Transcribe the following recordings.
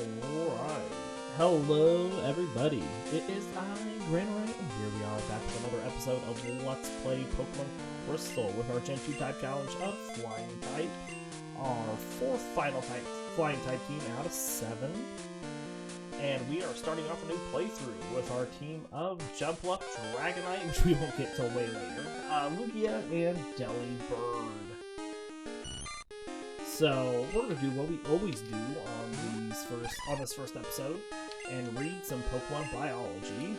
Alright. Hello, everybody. It is I, Granorite, and here we are back with another episode of Let's Play Pokemon Crystal with our Gen 2 type challenge of Flying type. Our fourth final type Flying type team out of 7. And we are starting off a new playthrough with our team of Jumpluff, Dragonite, which we won't get till way later, Lugia, and Delibird. So we're gonna do what we always do on this first episode, and read some Pokemon biology,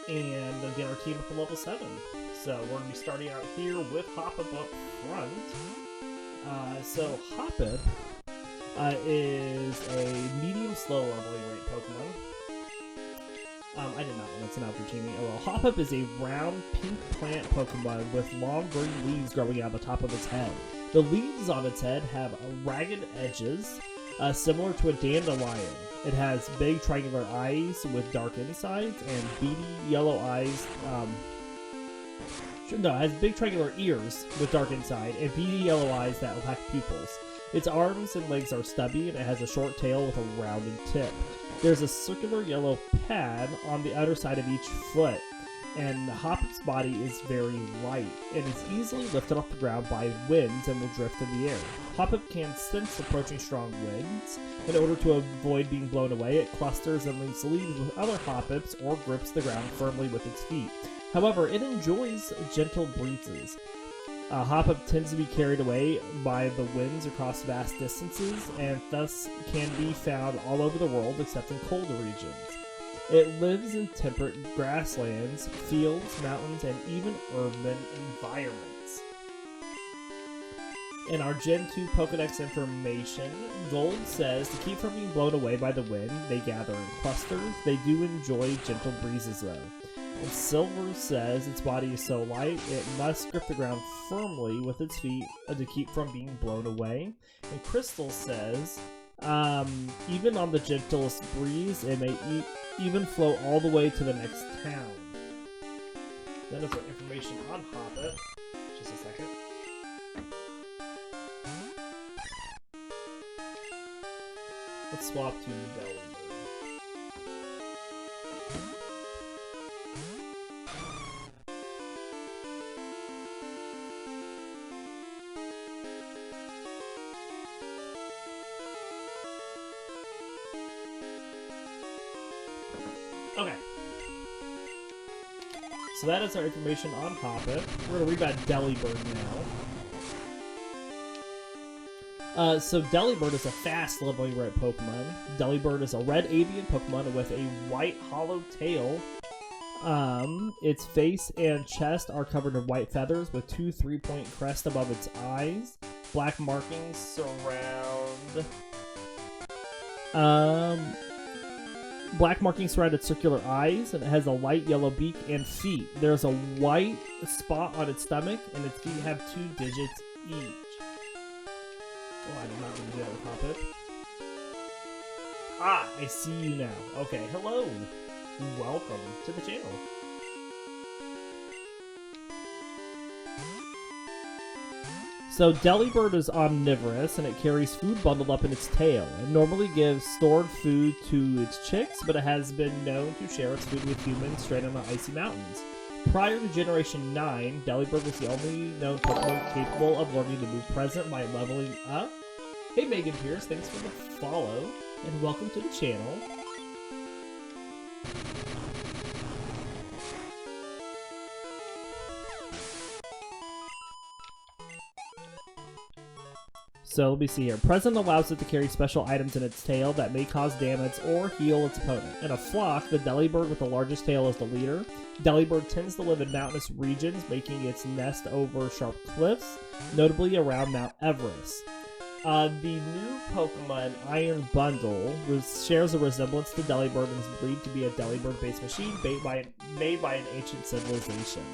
and get our team up to level 7. So we're gonna be starting out here with Hoppip up front. So Hoppip is a medium slow leveling rate Pokemon. I did not know that's not Dratini. Oh well. Hoppip is a round pink plant Pokemon with long green leaves growing out the top of its head. The leaves on its head have ragged edges, similar to a dandelion. It has big triangular eyes with dark insides and beady yellow eyes. It has big triangular ears with dark inside and beady yellow eyes that lack pupils. Its arms and legs are stubby, and it has a short tail with a rounded tip. There's a circular yellow pad on the outer side of each foot, and Hoppip's body is very light, and is easily lifted off the ground by winds and will drift in the air. Hoppip can sense approaching strong winds. In order to avoid being blown away, it clusters and links leaves with other Hoppips or grips the ground firmly with its feet. However, it enjoys gentle breezes. Hoppip tends to be carried away by the winds across vast distances, and thus can be found all over the world except in colder regions. It lives in temperate grasslands, fields, mountains, and even urban environments. In our Gen 2 Pokedex information, Gold says to keep from being blown away by the wind, they gather in clusters. They do enjoy gentle breezes though. And Silver says its body is so light, it must grip the ground firmly with its feet to keep from being blown away. And Crystal says, even on the gentlest breeze, it may even float all the way to the next town. That is our information on Hoppip. Just a second. Let's swap to Delibird. Okay. So that is our information on Hoppip. We're going to read about Delibird now. So Delibird is a fast leveling red Pokemon. Delibird is a red avian Pokemon with a white hollow tail. Its face and chest are covered in white feathers with 2 3-point crests above its eyes. Black markings surround... Black markings surround its circular eyes, and it has a light yellow beak and feet. There's a white spot on its stomach, and its feet have 2 digits each. Oh, I did not mean to do that with Hoppip. Ah, I see you now. Okay, hello. Welcome to the channel. So Delibird is omnivorous, and it carries food bundled up in its tail. It normally gives stored food to its chicks, but it has been known to share its food with humans straight on the icy mountains. Prior to Generation 9, Delibird was the only known Pokemon capable of learning to move present by leveling up. Hey Megan Pierce, thanks for the follow, and welcome to the channel. So let me see here. Present allows it to carry special items in its tail that may cause damage or heal its opponent. In a flock, the Delibird with the largest tail is the leader. Delibird tends to live in mountainous regions, making its nest over sharp cliffs, notably around Mount Everest. The new Pokemon Iron Bundle shares a resemblance to Delibird and is believed to be a Delibird-based machine made by an ancient civilization.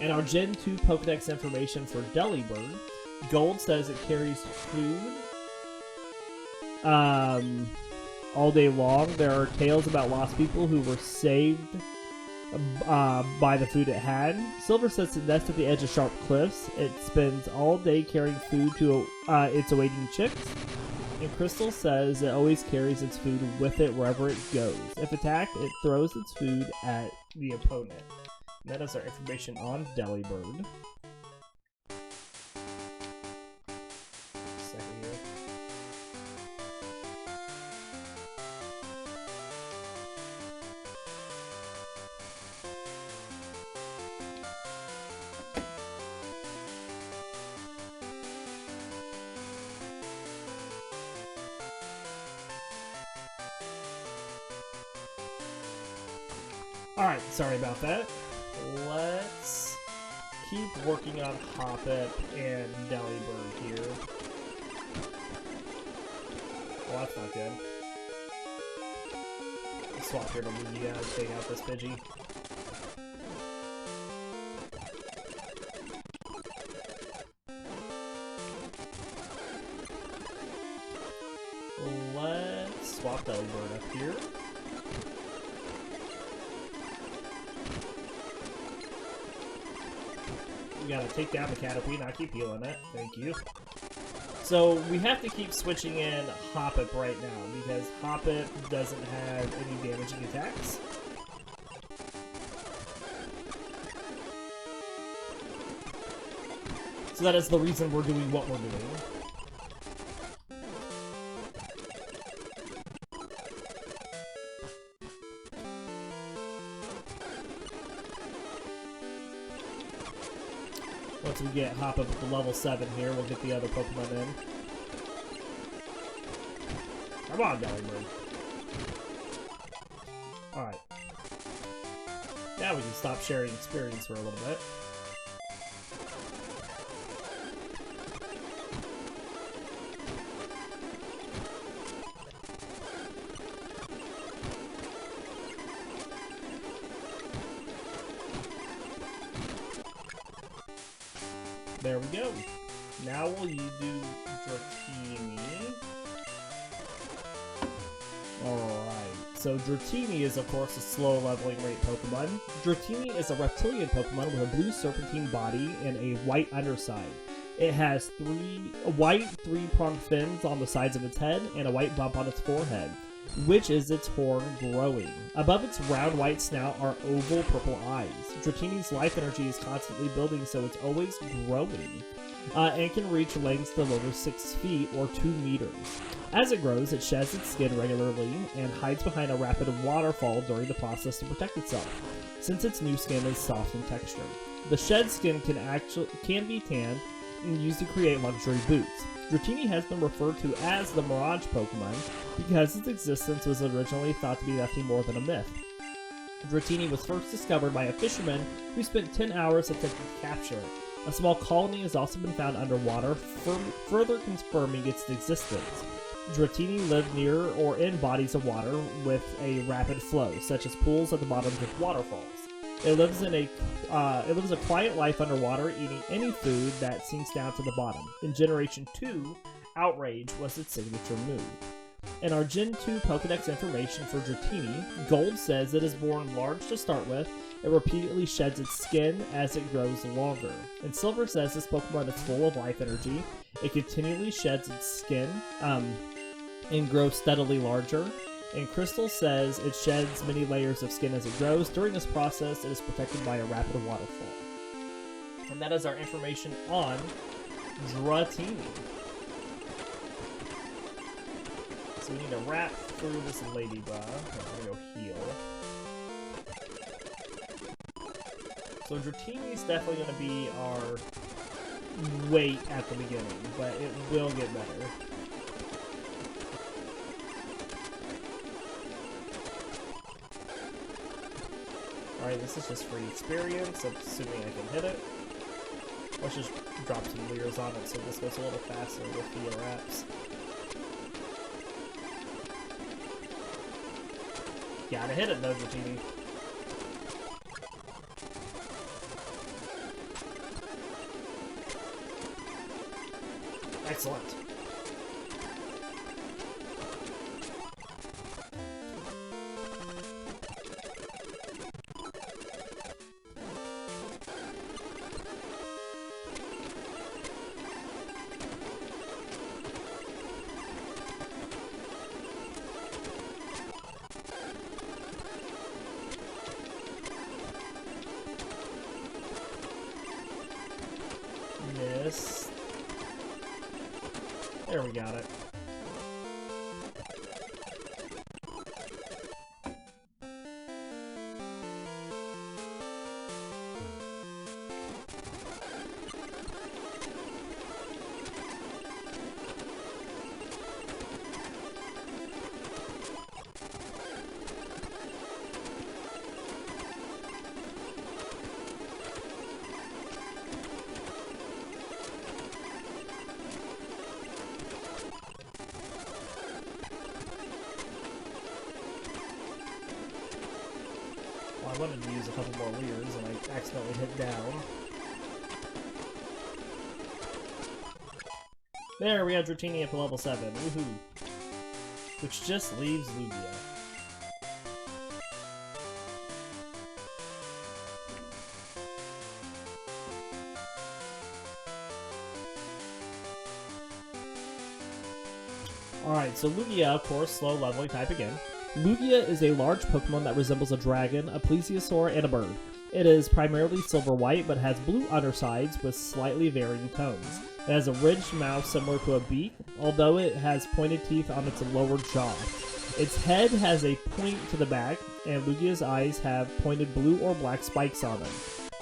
And our Gen 2 Pokedex information for Delibird, Gold says it carries food all day long. There are tales about lost people who were saved by the food it had. Silver says it nests at the edge of sharp cliffs. It spends all day carrying food to its awaiting chicks. And Crystal says it always carries its food with it wherever it goes. If attacked, it throws its food at the opponent. And that is our information on Delibird. Second here. Alright, sorry about that. Let's keep working on Hoppip and Delibird here. Well, that's not good. Let's swap here to Lugia and take out this Pidgey. Let's swap Delibird up here. We gotta take down the Caterpie, not keep healing it. Thank you. So we have to keep switching in Hoppip right now because Hoppip doesn't have any damaging attacks. So that is the reason we're doing what we're doing. Once we get Hoppip at the level 7 here, we'll get the other Pokemon in. Come on, Delibird. Alright. Now we can stop sharing experience for a little bit. There we go. Now will you do Dratini? Alright, so Dratini is of course a slow leveling rate Pokemon. Dratini is a reptilian Pokemon with a blue serpentine body and a white underside. It has white three-pronged fins on the sides of its head and a white bump on its forehead, which is its horn growing. Above its round white snout are oval purple eyes. Dratini's life energy is constantly building, so it's always growing, and can reach lengths of over 6 feet or 2 meters. As it grows, it sheds its skin regularly and hides behind a rapid waterfall during the process to protect itself, since its new skin is soft in texture. The shed skin can be tanned and used to create luxury boots. Dratini has been referred to as the Mirage Pokemon because its existence was originally thought to be nothing more than a myth. Dratini was first discovered by a fisherman who spent 10 hours attempting to capture it. A small colony has also been found underwater, further confirming its existence. Dratini lived near or in bodies of water with a rapid flow, such as pools at the bottoms of waterfalls. It lives a quiet life underwater, eating any food that sinks down to the bottom. In Generation 2, Outrage was its signature move. In our Gen 2 Pokedex information for Dratini, Gold says it is born large to start with. It repeatedly sheds its skin as it grows longer. And Silver says this Pokemon is full of life energy. It continually sheds its skin and grows steadily larger. And Crystal says it sheds many layers of skin as it grows. During this process, it is protected by a rapid waterfall. And that is our information on Dratini. So we need to wrap through this ladybug. I'm gonna go heal. So Dratini is definitely gonna be our weight at the beginning, but it will get better. Alright, this is just free experience, assuming I can hit it. Let's just drop some leers on it so this goes a little faster with the wraps. Gotta hit it though, Dratini. Excellent. Miss. There, we got it. I wanted to use a couple more leers and I accidentally hit down. There, we have Dratini up to level 7. Woohoo! Which just leaves Lugia. Alright, so Lugia, of course, slow leveling type again. Lugia is a large Pokemon that resembles a dragon, a plesiosaur, and a bird. It is primarily silver-white, but has blue undersides with slightly varying tones. It has a ridged mouth similar to a beak, although it has pointed teeth on its lower jaw. Its head has a point to the back, and Lugia's eyes have pointed blue or black spikes on them.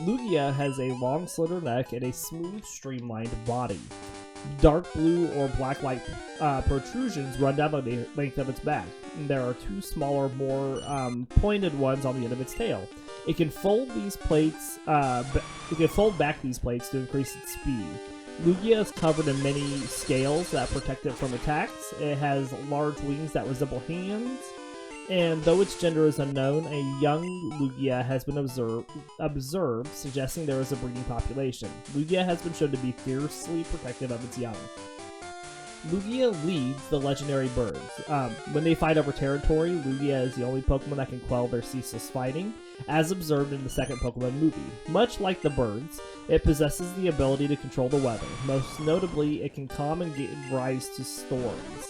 Lugia has a long, slender neck and a smooth, streamlined body. Dark blue or black-like protrusions run down the length of its back. And there are two smaller, more pointed ones on the end of its tail. It can fold these plates. It can fold back these plates to increase its speed. Lugia is covered in many scales that protect it from attacks. It has large wings that resemble hands. And though its gender is unknown, a young Lugia has been observed, suggesting there is a breeding population. Lugia has been shown to be fiercely protective of its young. Lugia leads the legendary birds. When they fight over territory, Lugia is the only Pokemon that can quell their ceaseless fighting, as observed in the second Pokemon movie. Much like the birds, it possesses the ability to control the weather. Most notably, it can calm and give rise to storms.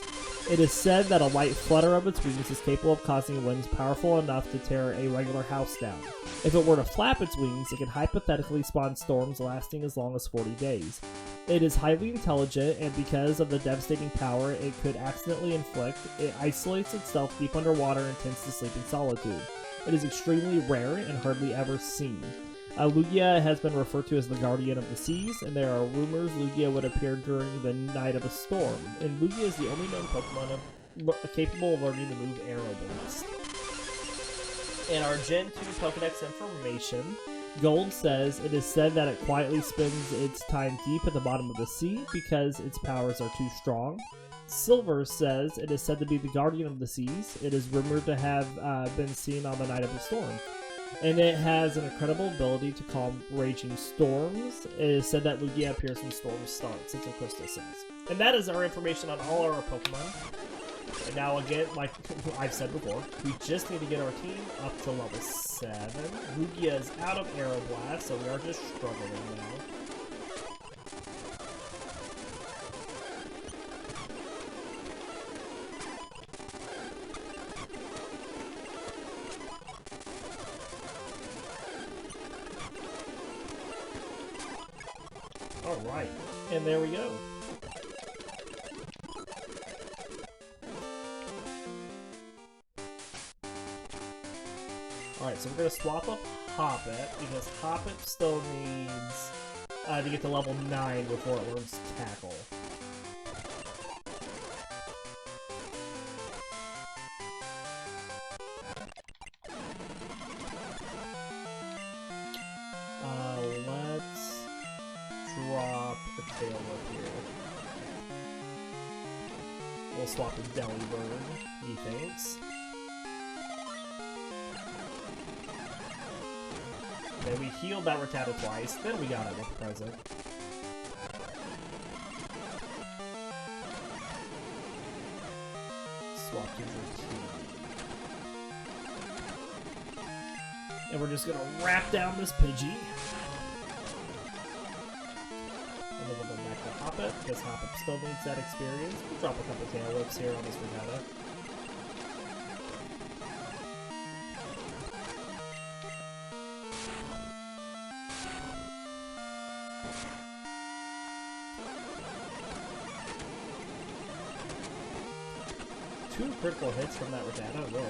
It is said that a light flutter of its wings is capable of causing winds powerful enough to tear a regular house down. If it were to flap its wings, it could hypothetically spawn storms lasting as long as 40 days. It is highly intelligent, and because of the devastating power it could accidentally inflict, it isolates itself deep underwater and tends to sleep in solitude. It is extremely rare and hardly ever seen. Lugia has been referred to as the Guardian of the Seas, and there are rumors Lugia would appear during the night of a storm. And Lugia is the only known Pokemon capable of learning to move Aero Blast. In our Gen 2 Pokedex information, Gold says it is said that it quietly spends its time deep at the bottom of the sea because its powers are too strong. Silver says it is said to be the Guardian of the Seas. It is rumored to have been seen on the night of a storm. And it has an incredible ability to calm raging storms. It is said that Lugia appears when storms start, that's what Crystal says. And that is our information on all our Pokemon. And now again, like I've said before, we just need to get our team up to level 7. Lugia is out of Aero Blast, so we are just struggling now. Alright, and there we go. Alright, so we're going to swap up Hoppip, because Hoppip still needs to get to level 9 before it learns Tackle. Let's drop the tail up here. We'll swap the Delibird, methinks. Then we healed that Rattata twice, then we got it with the present. Swap to Dratini. And we're just gonna wrap down this Pidgey. And then we'll go back to Hoppip, because Hoppip still needs that experience. We'll drop a couple tail whips here on this Rattata. 2 critical hits from that Rattata, really.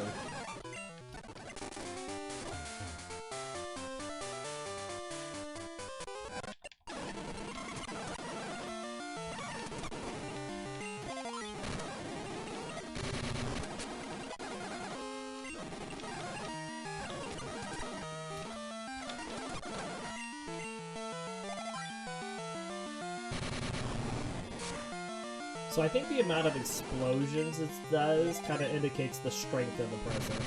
So I think the amount of explosions it does kind of indicates the strength of the present.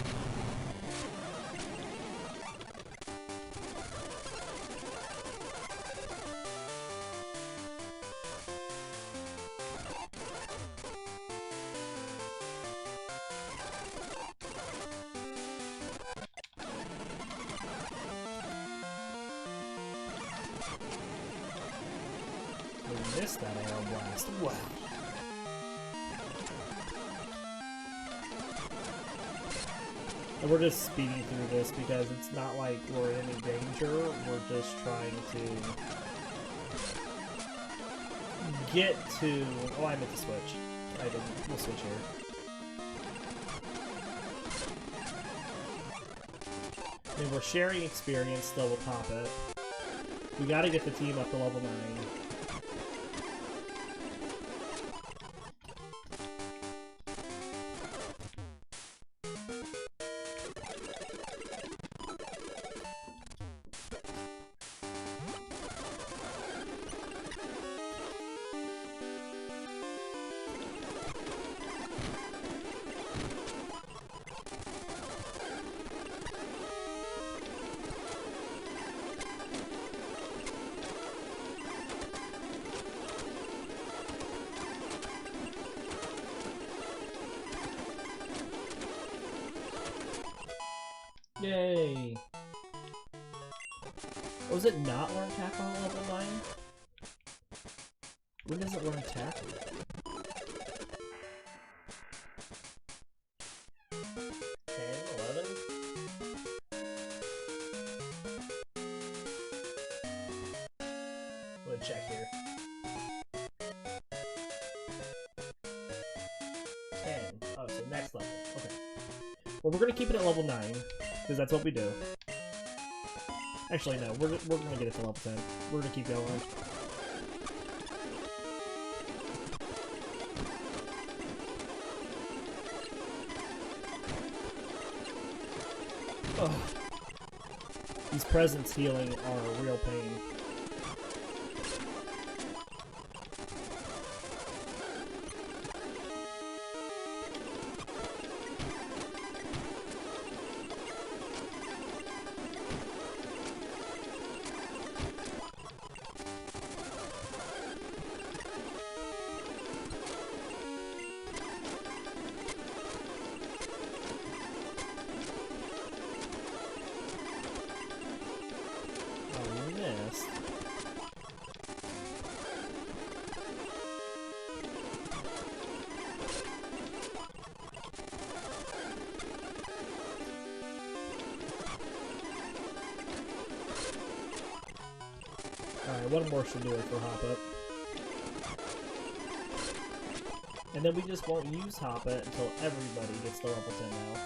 We missed that arrow blast. Wow. And we're just speeding through this because it's not like we're in any danger. We're just trying to get to... Oh, I meant to switch. I didn't. We'll switch here. I mean, we're sharing experience still with Hoppip. We gotta get the team up to level 9. Yay! Oh, is it not learn attack on level 9? When does it learn attack? 10, 11? I'm gonna check here. 10. Oh, so next level. Okay. Well, we're gonna keep it at level 9. Because that's what we do. Actually, no. We're gonna get it to level 10. We're gonna keep going. Ugh. These presents healing are a real pain. Alright, one more should do it for Hoppip. And then we just won't use Hoppip until everybody gets to level 10 now.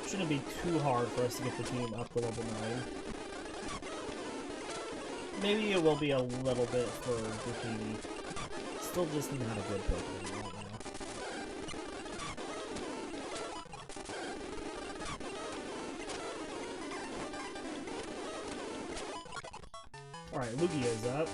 Shouldn't be too hard for us to get the team up to level 9. Maybe it will be a little bit for Dratini. Still just not a good Pokemon right now. Alright, Lugia is up.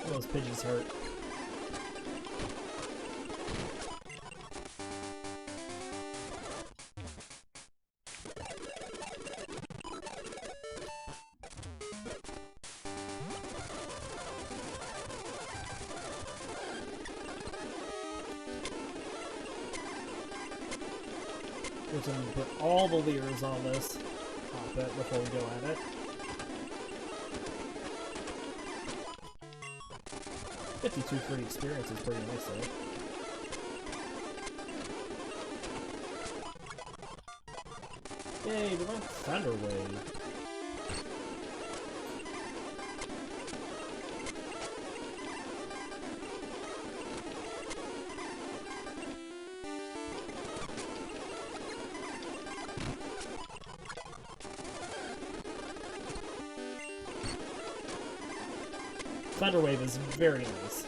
Those Pidgeys hurt. We're going to put all the leers on this Hoppip before we go at it. $52 free experience is pretty nice though. Yay, we're on Thunder Wave. Thunder Wave is very nice.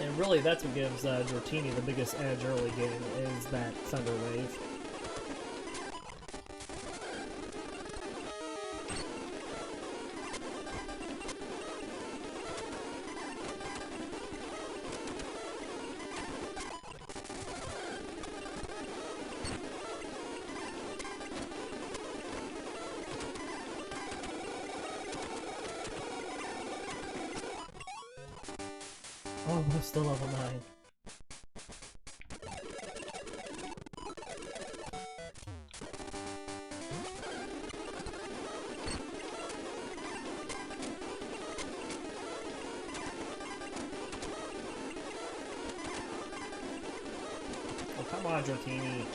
And really, that's what gives Dratini the biggest edge early game, is that Thunder Wave. Almost to level 9. Oh, come on, Dratini.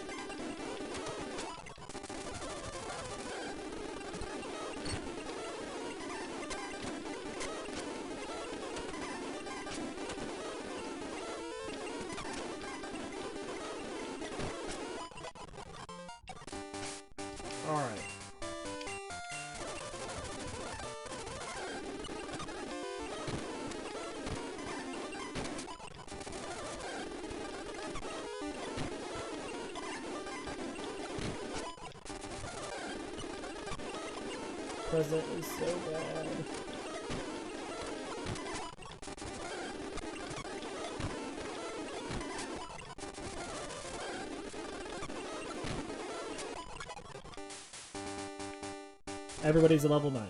Alright. Present is so bad. Everybody's a level 9.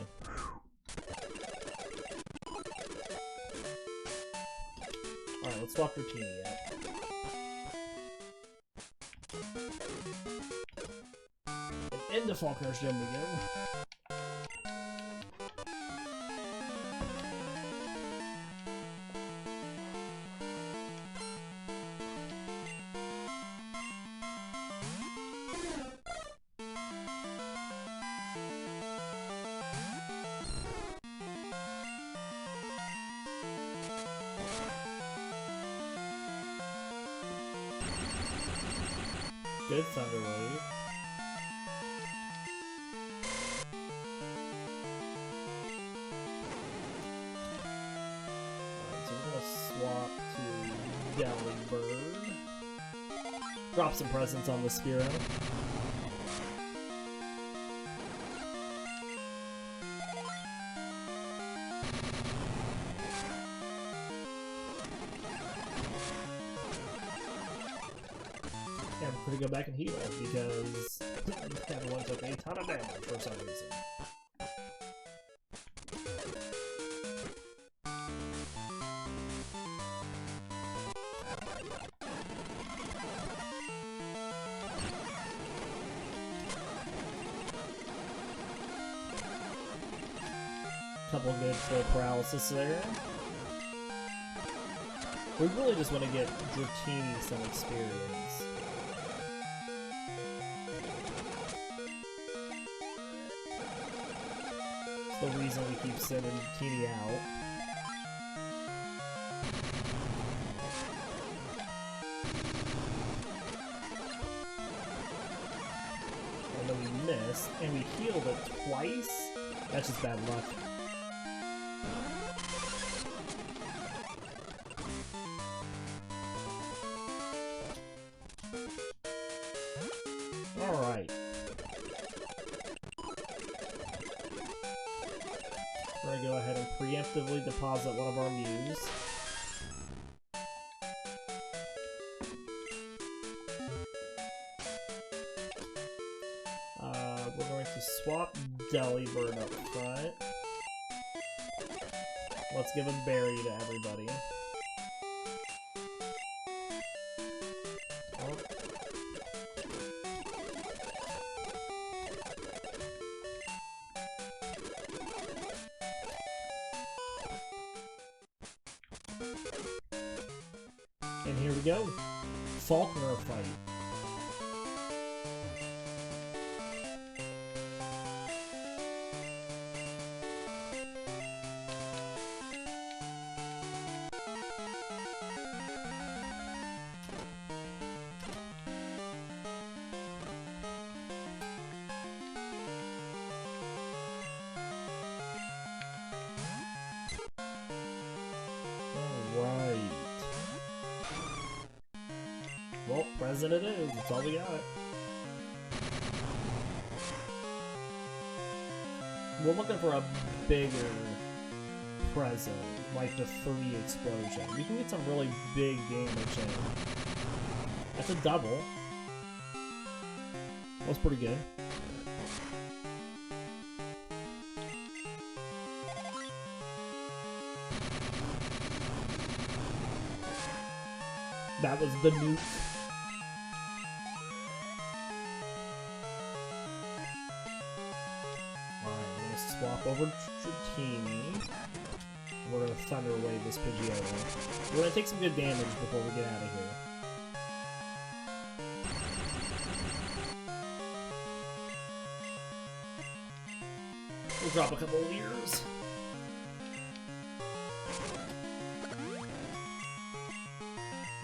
Alright, let's swap Dratini out. And into Faulkner's gym we go. Good Thunder Wave. Alright, so we're gonna swap to Delibird. Drop some presents on the Spearow. And we're gonna go back and heal because everyone took a ton of damage for some reason. Couple of good full paralysis there. We really just want to get Dratini some experience. It's the reason we keep sending Dratini out. And then we missed, and we healed it twice? That's just bad luck. Alright. preemptively deposit one of our Mews. We're going to swap Delibird up front. Let's give a berry to everybody. Oh. And here we go. Faulkner fight. Well, present it is. That's all we got. We're looking for a bigger present, like the 3 explosion. We can get some really big damage in. That's a double. That's pretty good. That was the nuke. Swap over Dratini. We're gonna Thunder Wave this Pidgeotto. We're gonna take some good damage before we get out of here. We'll drop a couple Leers.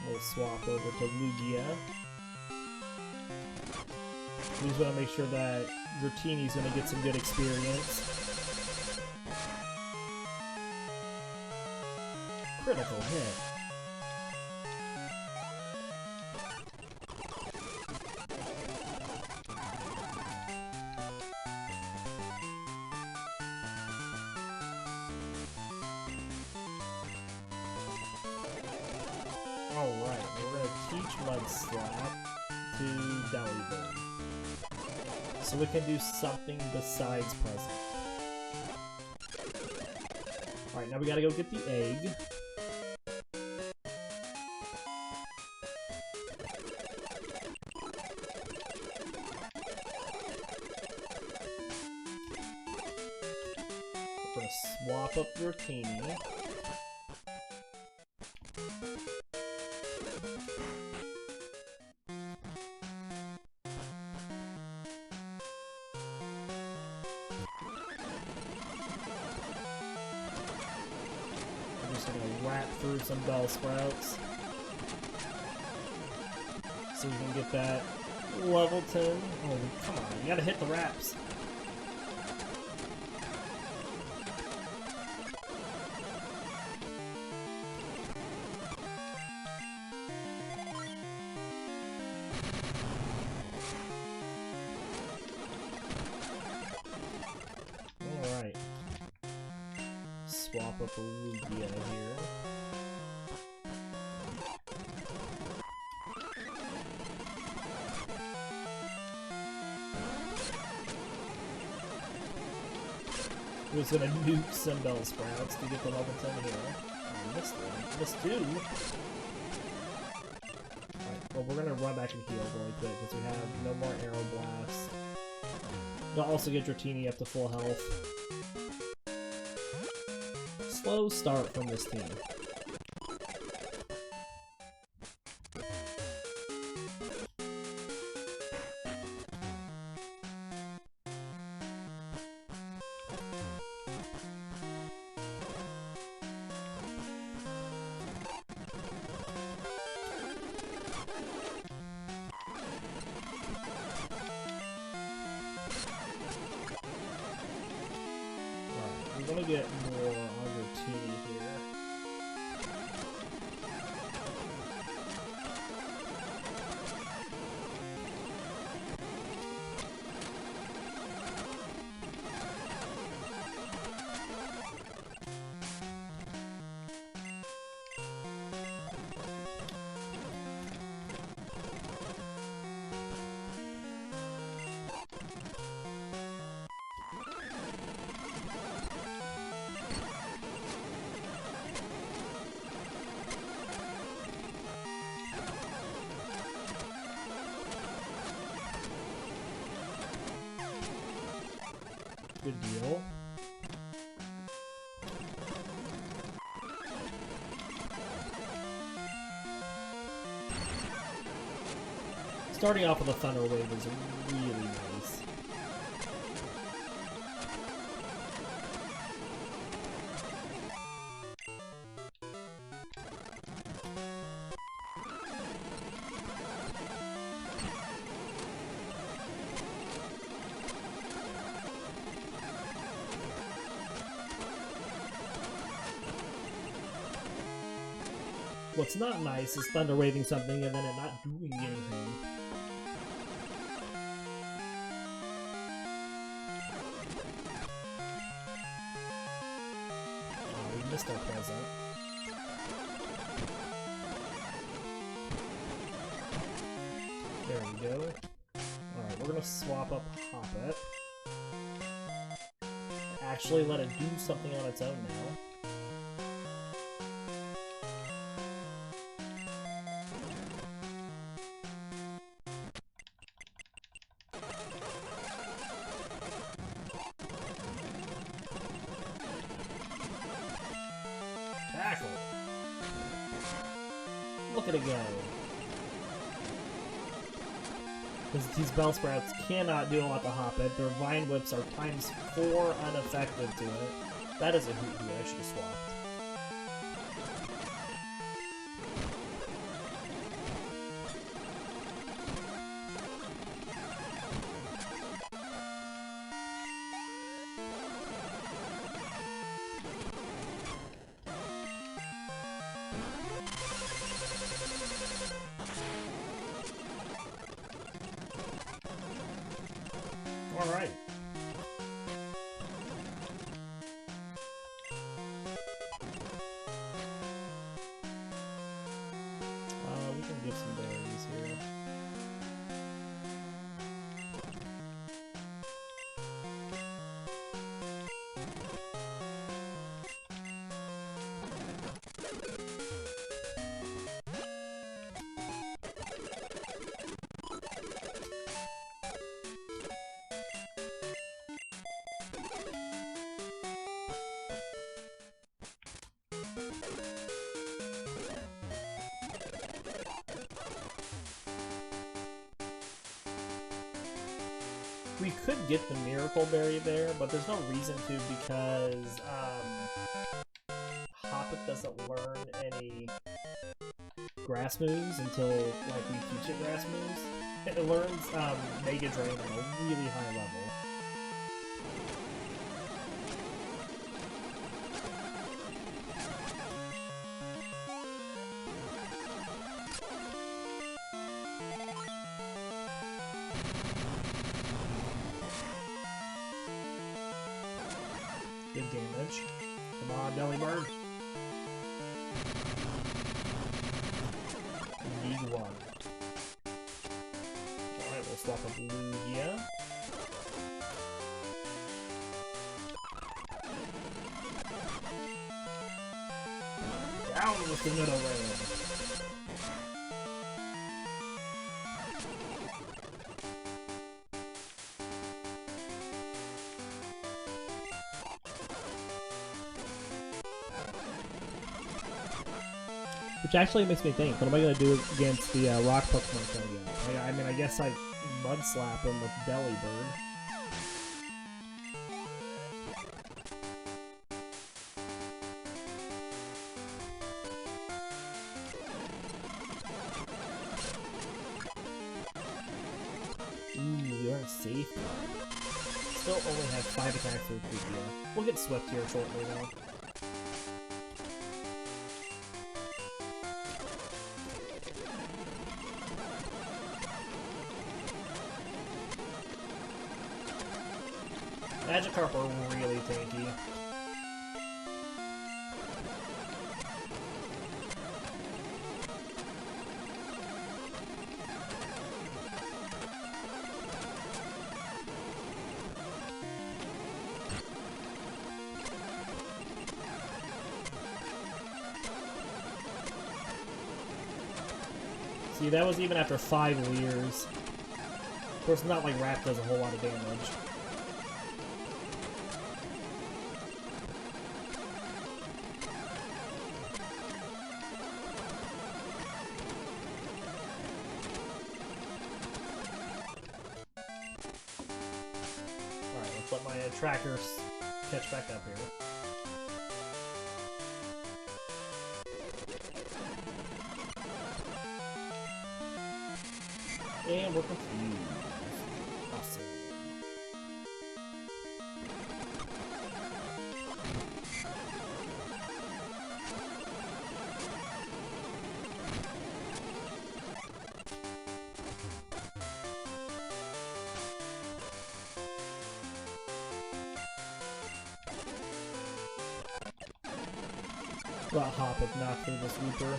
We'll swap over to Lugia. We just want to make sure that Dratini's going to get some good experience. Critical hit. Alright, we're going to teach Mudslap to Delibird. So we can do something besides present. Alright, now we gotta go get the egg. We're gonna swap up Dratini. Through some Bellsprouts so we can get that level 10. Oh, come on, you gotta hit the wraps. Alright. Swap up a Lugia here. We're just gonna nuke some Bellsprouts to get the level 10 here. Oh, missed one. Missed 2. Alright, well, we're gonna run back and heal really quick because we have no more Arrow Blast. We'll also get Dratini up to full health. Slow start from this team. I'm gonna get more on Dratini here. Good deal. Starting off with a Thunder Wave is really nice. What's not nice is Thunder Waving something and then it not doing anything. Missed our present. There we go. Alright, we're gonna swap up Hoppip. Actually let it do something on its own now. Tackle! Look at it go! Because these Bellsprouts cannot do a lot to Hoppip. Their Vine Whips are times 4 unaffected to it. That is a hoot I should have swapped. Alright. We can get some berries here. We could get the Miracle Berry there, but there's no reason to because Hoppip doesn't learn any grass moves until like we teach it grass moves. It learns Mega Drain at a really high level. Good damage. Come on, Delibird. Need one. Alright, we'll swap up Lugia. Down with the middle lane. Which actually makes me think, what am I going to do against the rock Pokemon coming out? I mean, I guess I Mud Slap him with Delibird. Ooh, we aren't safe. Still only have 5 attacks for Lugia. We'll get Swift here shortly, though. Magikarp are really tanky. See, that was even after 5 Leers. Of course, not like Rap does a whole lot of damage. trackers catch back up here. And we're confused. Awesome. Got Hoppip knocked through this looper.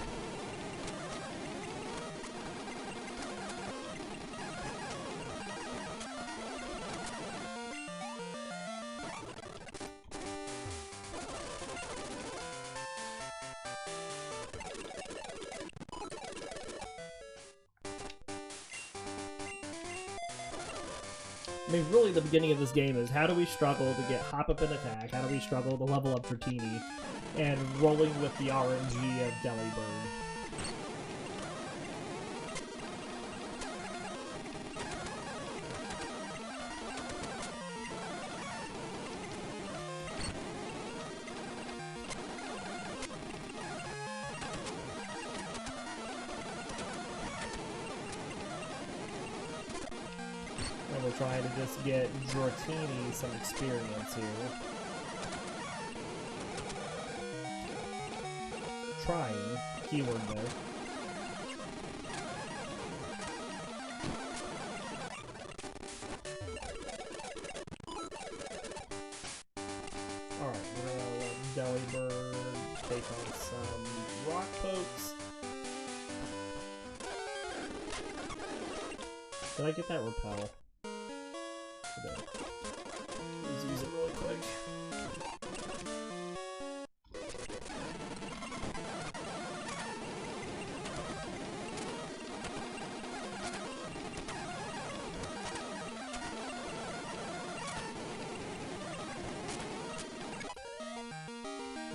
I mean, really, the beginning of this game is how do we struggle to get Hoppip in attack? How do we struggle to level up Dratini? And rolling with the RNG of Delibird. And we're trying to just get Dratini some experience here. Trying, keyword there. Alright, we're gonna let Delibird take on some rock pokes. Did I get that repel? Today. Let's use it really quick.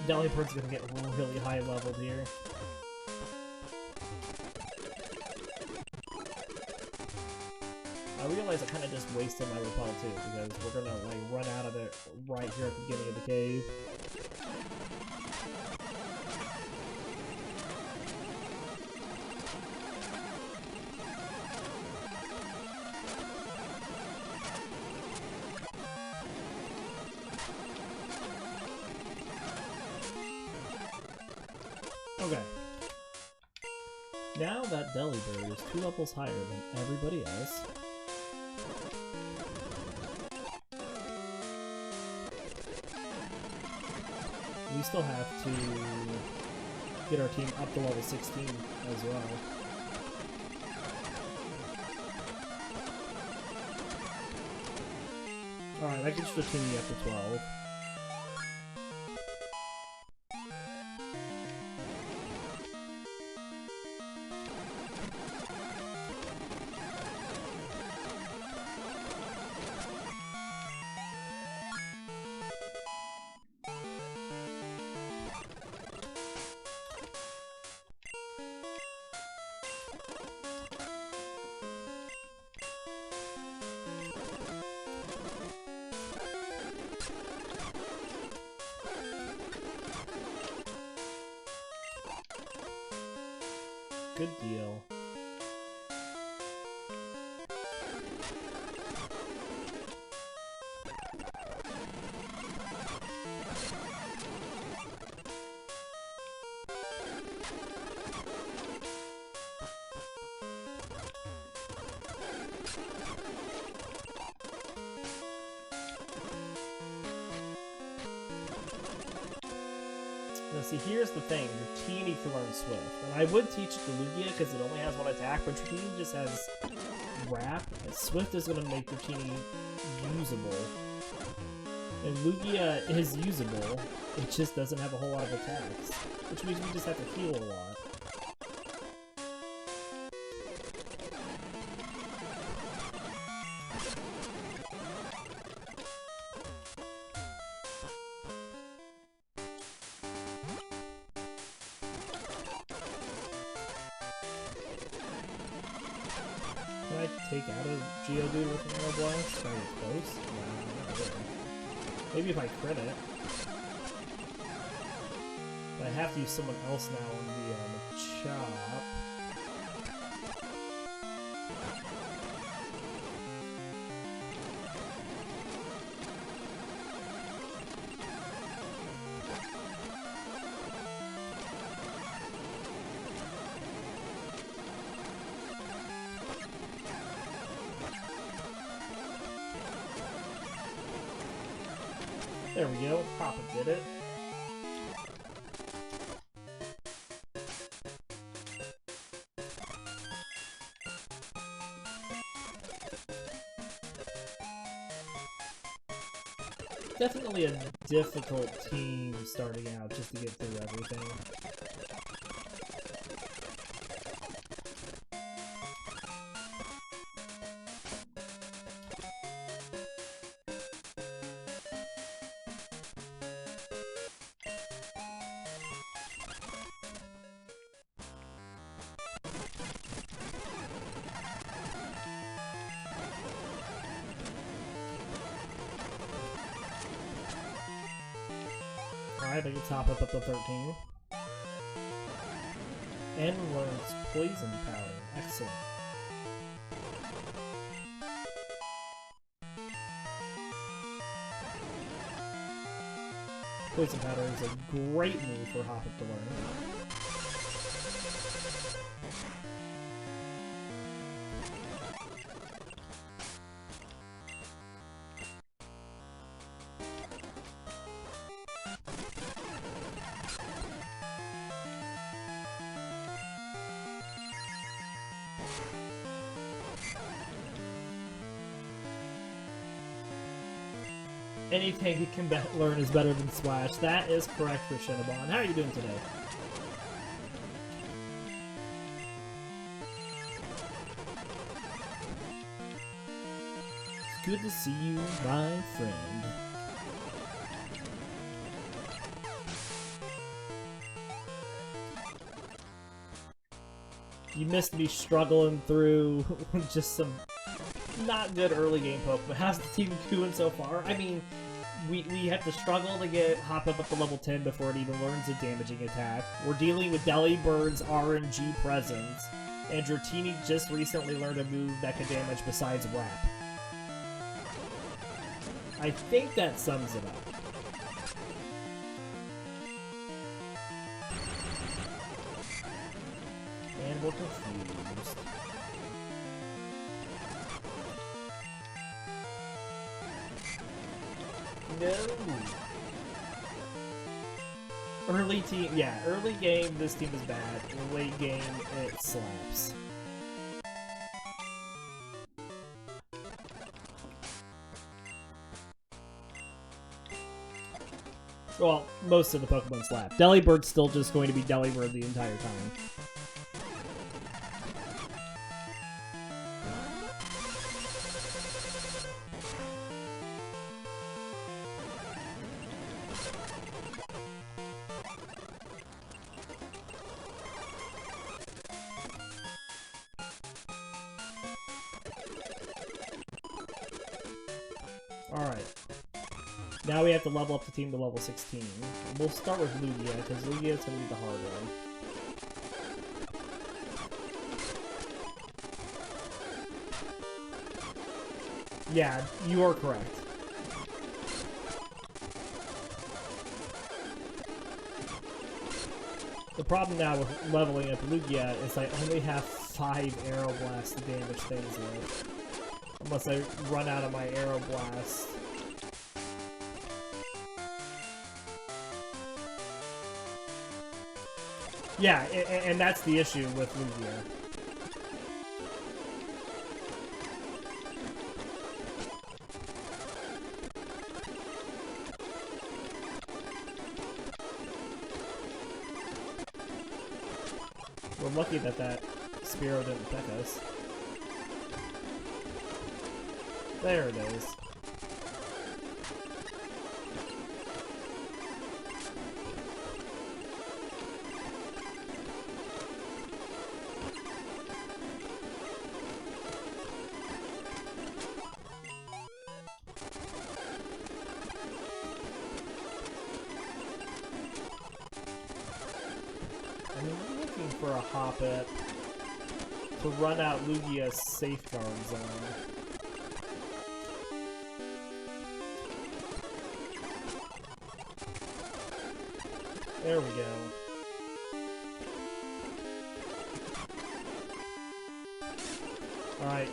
Delibird's gonna get really high leveled here. I realize I kind of just wasted my repel too, because we're gonna like run out of it right here at the beginning of the cave. Okay. Now that Delibird is 2 levels higher than everybody else, we still have to get our team up to level 16 as well. Alright, that gets the team up to 12. Good deal. Now see, here's the thing, Dratini can learn Swift. And I would teach it to Lugia because it only has 1 attack, but Dratini just has Wrap, and Swift is going to make Dratini usable. And Lugia is usable, it just doesn't have a whole lot of attacks. Which means we just have to heal a lot. Can I take out a Geodude with an Aero Blast? Are you close? No, not really. Maybe if I crit it. But I have to use someone else now on the chop. There we go, Hoppip did it. Definitely a difficult team starting out just to get through everything. Alright, I can top up to 13. And learns Poison Powder. Excellent. Poison Powder is a great move for Hoppip to learn. Anything he can learn is better than Splash. That is correct for Shinobon. How are you doing today? It's good to see you, my friend. You missed me struggling through just some not good early game Pokemon. How's the team doing so far? I mean, we have to struggle to get Hoppip up to level 10 before it even learns a damaging attack. We're dealing with Delibird's RNG presence, and Dratini just recently learned a move that can damage besides Wrap. I think that sums it up. And we're confused. No. Early team, yeah, early game, this team is bad. Late game, it slaps. Well, most of the Pokemon slap. Delibird's still just going to be Delibird the entire time. Alright. Now we have to level up the team to level 16. We'll start with Lugia, because Lugia is going to be the hard one. Yeah, you are correct. The problem now with leveling up Lugia is I only have 5 Aeroblasts to damage things with. Unless I run out of my Aeroblast. Yeah, and that's the issue with Lugia. We're lucky that that Spearow didn't peck us. There it is. looking for a Hoppip to run out Lugia's safeguard zone. There we go. Alright.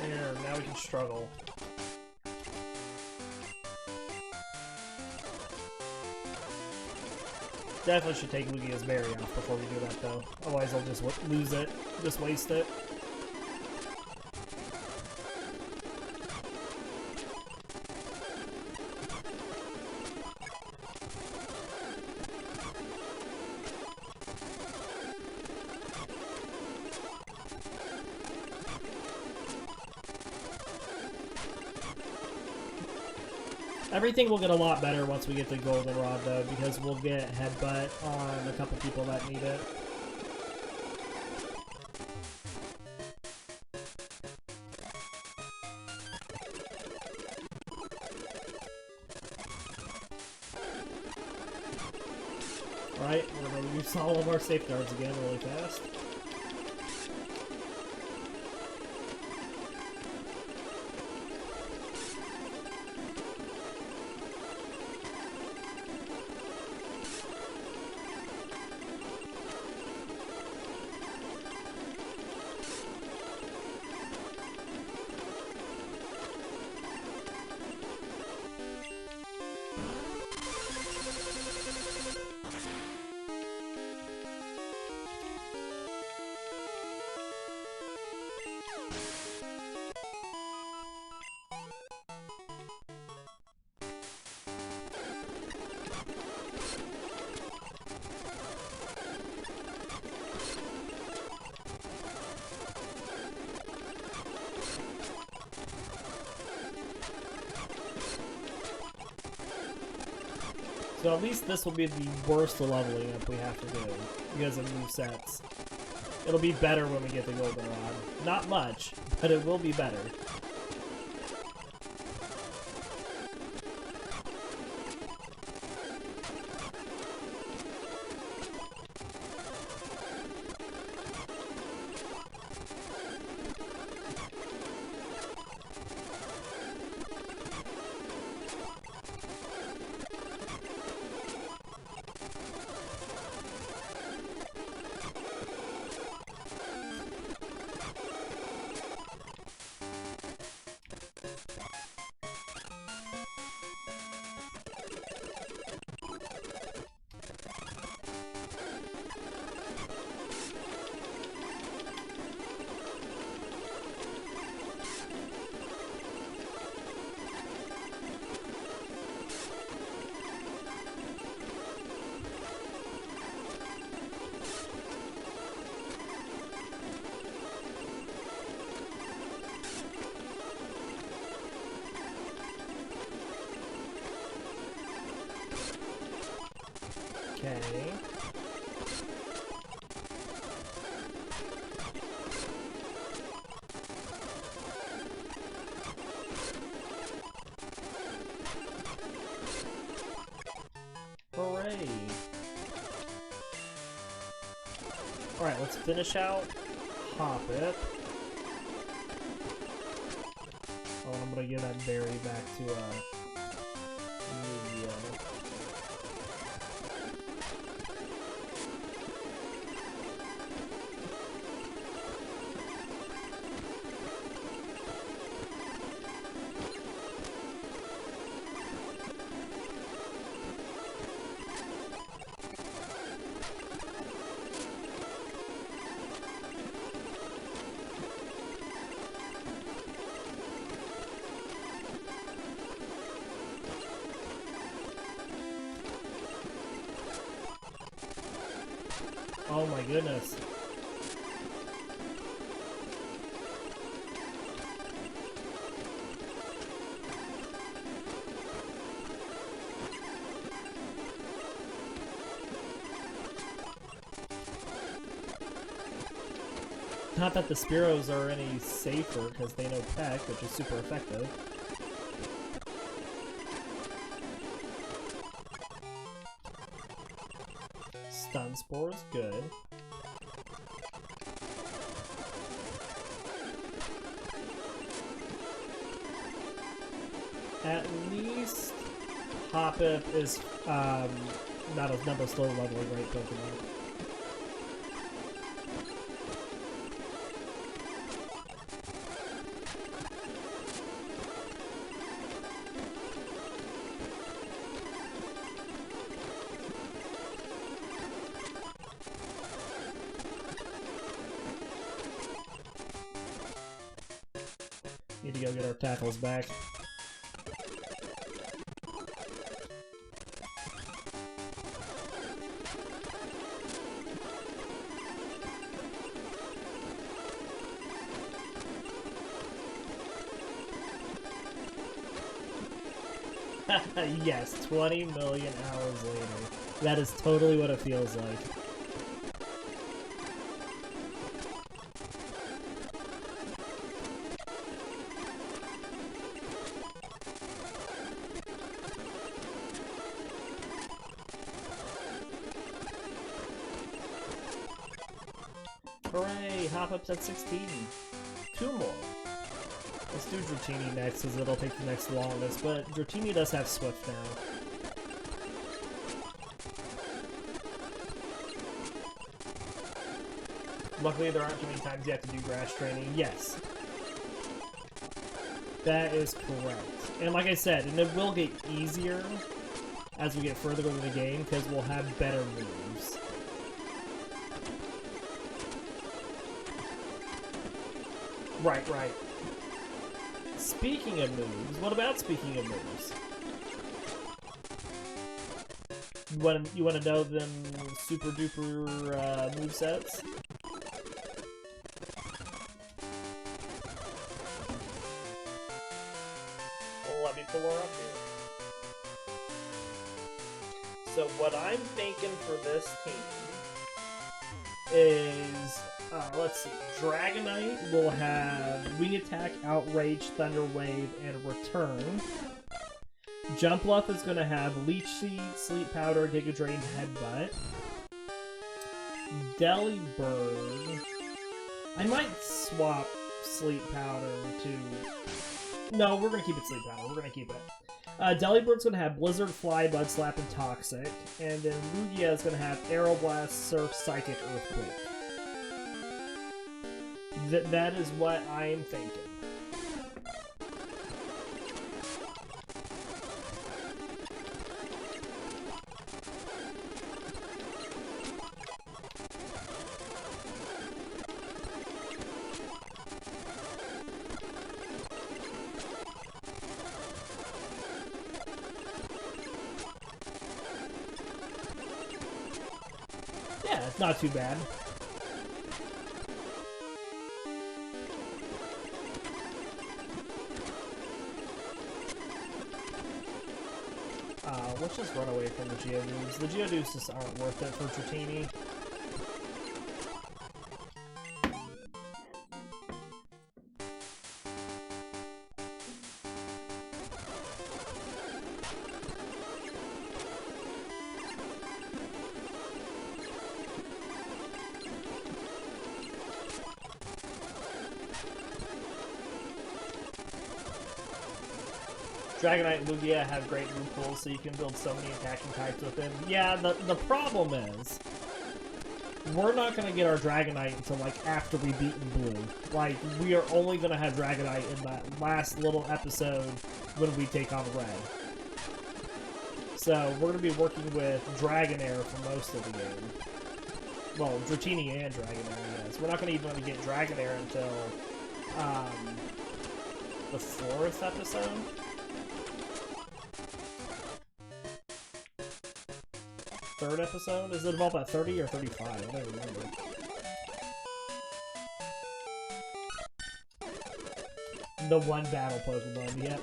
There, now we can struggle. Definitely should take Lugia's berry off before we do that, though. Otherwise, I'll just lose it. Just waste it. Everything will get a lot better once we get the goldenrod, though, because we'll get headbutt on a couple people that need it. Alright, we're gonna use all of our safeguards again really fast. So at least this will be the worst leveling up we have to do because of new sets. It'll be better when we get the goldenrod. Not much, but it will be better. Okay. Hooray! Alright, let's finish out Hoppip. Oh, I'm gonna give that berry back to, Lugia. Oh my goodness. Not that the Spearows are any safer, because they know Peck, which is super effective. Stun Spore is good. At least Hoppip is not a slow leveling rate Pokemon. Need to go get our tackles back. Yes, 20 million hours later. That is totally what it feels like. Hooray! Hoppip's at 16. 2 more. Let's do Dratini next, as it'll take the next longest, but Dratini does have Swift now. Luckily, there aren't too many times you have to do grass training. Yes. That is correct. And like I said, and it will get easier as we get further into the game, because we'll have better moves. Right, right. Speaking of moves, what about speaking of moves? You want to know them super duper movesets? Well, let me pull her up here. So what I'm thinking for this team is, let's see, Dragonite will have Wing Attack, Outrage, Thunder Wave, and Return. Jumpluff is going to have Leech Seed, Sleep Powder, Giga Drain, Headbutt. Delibird, I might swap Sleep Powder to... No, we're going to keep it Sleep Powder. We're going to keep it. Delibird's going to have Blizzard, Fly, Mud Slap, and Toxic. And then Lugia is going to have Aeroblast, Surf, Psychic, Earthquake. That is what I'm thinking. Yeah, it's not too bad. Let's just run away from the Geodudes. The Geodudes just aren't worth it for Dratini. Dragonite and Lugia have great move pools, so you can build so many attacking types with them. Yeah, the problem is, we're not going to get our Dragonite until, like, after we beat Blue. Like, we are only going to have Dragonite in that last little episode when we take on Red. So, we're going to be working with Dragonair for most of the game. Well, Dratini and Dragonair, yes. We're not going to even get Dragonair until, the 4th episode? Third episode? Is it evolved at 30 or 35? I don't remember. The one battle Pokemon, yep.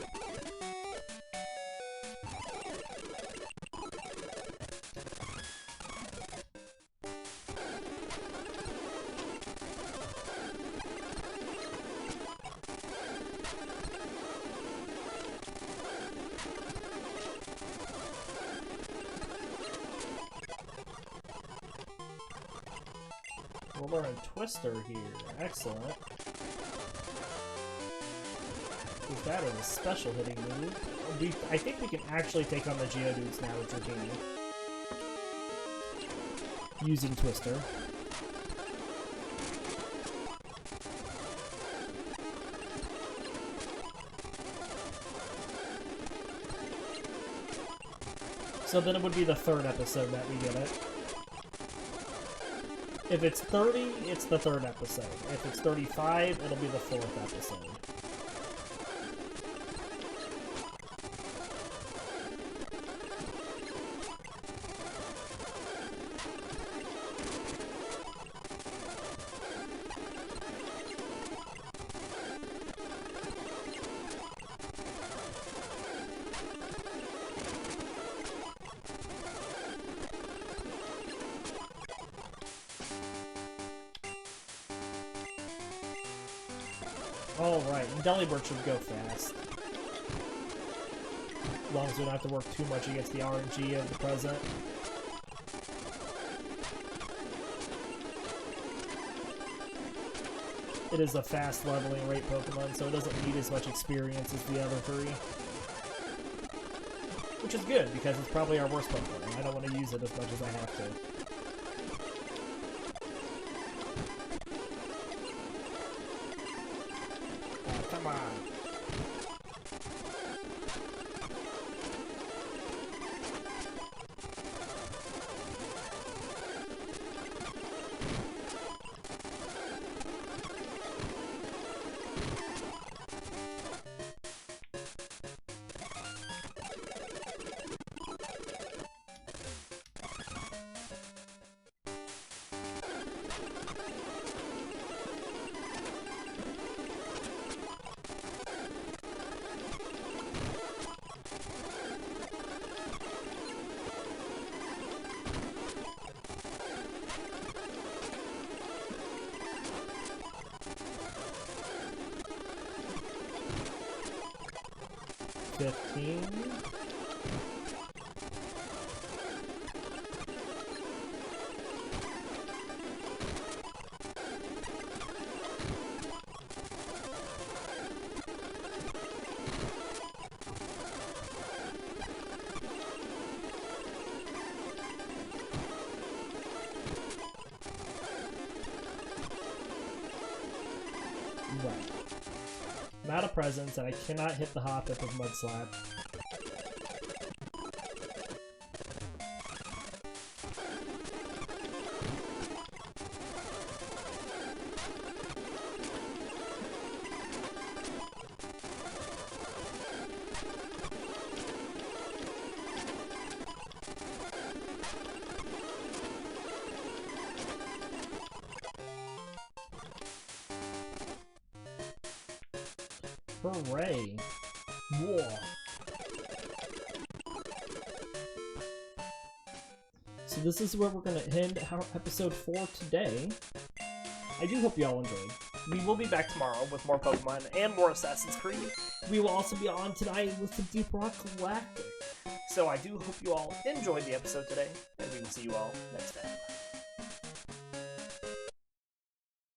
we're learning Twister here. Excellent. Because that is a special hitting move. I think we can actually take on the Geodudes now with Dratini. Using Twister. So then it would be the third episode that we get it. If it's 30, it's the third episode. If it's 35, it'll be the fourth episode. Alright, Delibird should go fast. As long as we don't have to work too much against the RNG of the present. It is a fast leveling rate Pokemon, so it doesn't need as much experience as the other three. Which is good, because it's probably our worst Pokemon. I don't want to use it as much as I have to. Come on. Right. I'm out of presents, and I cannot hit the Hoppip with Mud Slap. Hooray! Whoa! So this is where we're going to end our episode 4 today. I do hope you all enjoyed. We will be back tomorrow with more Pokemon and more Assassin's Creed. We will also be on tonight with some Deep Rock Galactic. So I do hope you all enjoyed the episode today, and we will see you all next time.